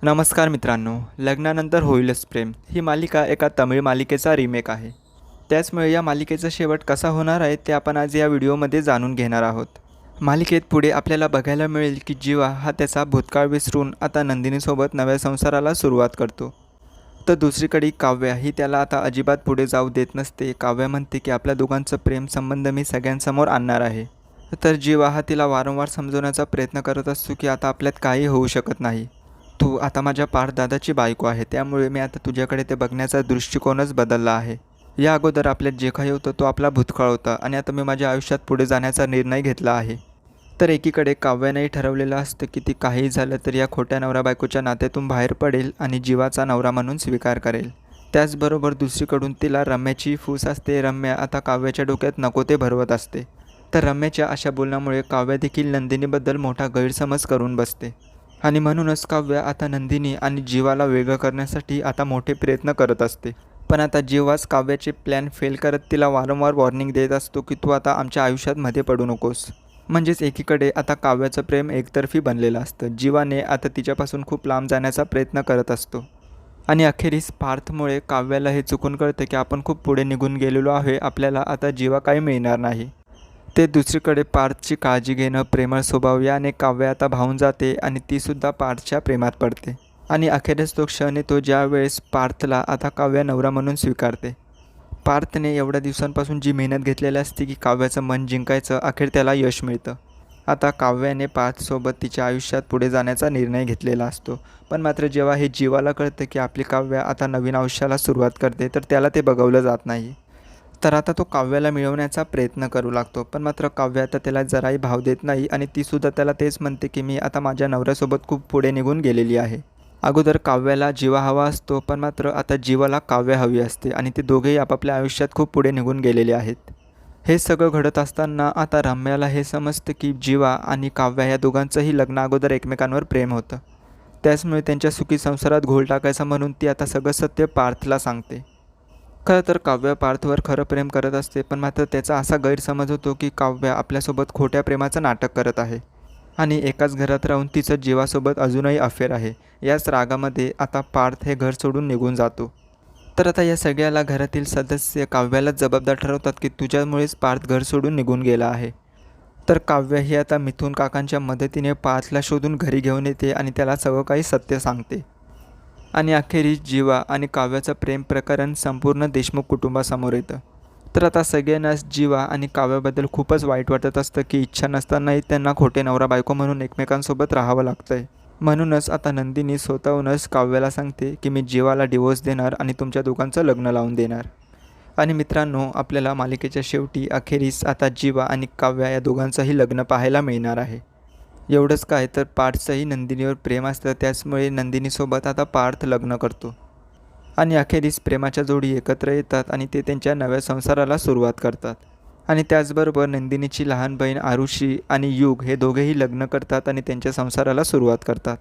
नमस्कार मित्रांनो, लग्नानंतर होईलच प्रेम ही मालिका एका तमिळ मालिकेचा रिमेक आहे. त्याचमुळे या मालिकेचा शेवट कसा होणार आहे ते आपण आज या व्हिडिओमध्ये जाणून घेणार आहोत. मालिकेत पुढे आपल्याला बघायला मिळेल की जीवा हा त्याचा भूतकाळ विसरून आता नंदिनीसोबत नव्या संसाराला सुरुवात करतो. तर दुसरीकडे काव्या ही त्याला आता अजिबात पुढे जाऊ देत नसते. काव्या म्हणते की आपल्या दोघांचं प्रेम संबंध मी सगळ्यांसमोर आणणार आहे. तर जीवा हा तिला वारंवार समजवण्याचा प्रयत्न करत असतो की आता आपल्यात काही होऊ शकत नाही. तू आता माझ्या पाठदादाची बायको आहे, त्यामुळे मी आता तुझ्याकडे ते बघण्याचा दृष्टिकोनच बदलला आहे. या अगोदर आपल्यात जे काही होतं तो आपला भूतकाळ होता आणि आता मी माझ्या आयुष्यात पुढे जाण्याचा निर्णय घेतला आहे. तर एकीकडे काव्यानेही ठरवलेलं असतं की ती काहीही झालं तर या खोट्या नवरा बायकोच्या नात्यातून बाहेर पडेल आणि जीवाचा नवरा म्हणून स्वीकार करेल. त्याचबरोबर दुसरीकडून तिला रम्याची फूस असते. रम्या आता काव्याच्या डोक्यात नको ते भरवत असते. तर रम्याच्या अशा बोलण्यामुळे काव्या देखील नंदिनीबद्दल मोठा गैरसमज करून बसते. आणि म्हणूनच काव्या आता नंदिनी आणि जीवाला वेगळं करण्यासाठी आता मोठे प्रयत्न करत असते. पण आता जीवाच काव्याचे प्लॅन फेल करत तिला वारंवार वॉर्निंग देत असतो की तू आता आमच्या आयुष्यात मध्ये पडू नकोस. म्हणजेच एकीकडे आता काव्याचं प्रेम एकतर्फी बनलेलं असतं. जीवाने आता तिच्यापासून खूप लांब जाण्याचा प्रयत्न करत असतो. आणि अखेरीस पार्थमुळे काव्याला हे चुकून कळतं की आपण खूप पुढे निघून गेलेलो आहे, आपल्याला आता जीवा काही मिळणार नाही. ते दुसरीकडे पार्थची काळजी घेणं, प्रेमळ स्वभाव याने काव्या आता भावून जाते आणि तीसुद्धा पार्थच्या प्रेमात पडते. आणि अखेरीस तो क्षण येतो ज्यावेळेस पार्थला आता काव्या नवरा म्हणून स्वीकारते. पार्थने एवढ्या दिवसांपासून जी मेहनत घेतलेली असते की काव्याचं मन जिंकायचं, अखेर त्याला यश मिळतं. आता काव्याने पार्थसोबत तिच्या आयुष्यात पुढे जाण्याचा निर्णय घेतलेला असतो. पण मात्र जेव्हा हे जीवाला कळतं की आपली काव्या आता नवीन आयुष्याला सुरुवात करते, तर त्याला ते बघवलं जात नाही. तर आता तो काव्याला मिळवण्याचा प्रयत्न करू लागतो. पण मात्र काव्या आता त्याला जराही भाव देत नाही आणि तीसुद्धा त्याला तेच म्हणते की मी आता माझ्या नवऱ्यासोबत खूप पुढे निघून गेलेली आहे. अगोदर काव्याला जीवा हवा असतो, पण मात्र आता जीवाला काव्या हवी असते आणि ते दोघेही आपापल्या आयुष्यात खूप पुढे निघून गेलेले आहेत. हे सगळं घडत असताना आता रम्याला हे समजतं की जीवा आणि काव्या या दोघांचंही लग्न अगोदर एकमेकांवर प्रेम होतं. त्याचमुळे त्यांच्या सुखी संसारात घोळ टाकायचा म्हणून ती आता सगळं सत्य पार्थला सांगते. खरं तर काव्या पार्थवर खरं प्रेम करत असते, पण मात्र त्याचा असा गैरसमज होतो की काव्या आपल्यासोबत खोट्या प्रेमाचं नाटक करत आहे आणि एकाच घरात राहून तिचं जीवासोबत अजूनही अफेअर आहे. याच रागामध्ये आता पार्थ हे घर सोडून निघून जातो. तर आता या सगळ्याला घरातील सदस्य काव्यालाच जबाबदार ठरवतात की तुझ्यामुळेच पार्थ घर सोडून निघून गेला आहे. तर काव्या ही आता मिथुन काकांच्या मदतीने पार्थला शोधून घरी घेऊन येते आणि त्याला सगळं काही सत्य सांगते. आणि अखेरीस जीवा आणि काव्याचं प्रेम प्रकरण संपूर्ण देशमुख कुटुंबासमोर येतं. तर आता सगळ्यांनाच जीवा आणि काव्याबद्दल खूपच वाईट वाटत असतं की इच्छा नसतानाही त्यांना खोटे नवरा बायको म्हणून एकमेकांसोबत राहावं लागतंय. म्हणूनच आता नंदिनी स्वतःहूनच काव्याला सांगते की मी जीवाला डिवोर्स देणार आणि तुमच्या दोघांचं लग्न लावून देणार. आणि मित्रांनो, आपल्याला मालिकेच्या शेवटी अखेरीस आता जीवा आणि काव्या या दोघांचंही लग्न पाहायला मिळणार आहे. एवढंच काय तर पार्थचंही नंदिनीवर प्रेम असतं, त्याचमुळे नंदिनीसोबत आता पार्थ लग्न करतो. आणि अखेरीस प्रेमाच्या जोडी एकत्र येतात आणि ते त्यांच्या नव्या संसाराला सुरुवात करतात. आणि त्याचबरोबर नंदिनीची लहान बहीण आरुषी आणि युग हे दोघेही लग्न करतात आणि त्यांच्या संसाराला सुरुवात करतात.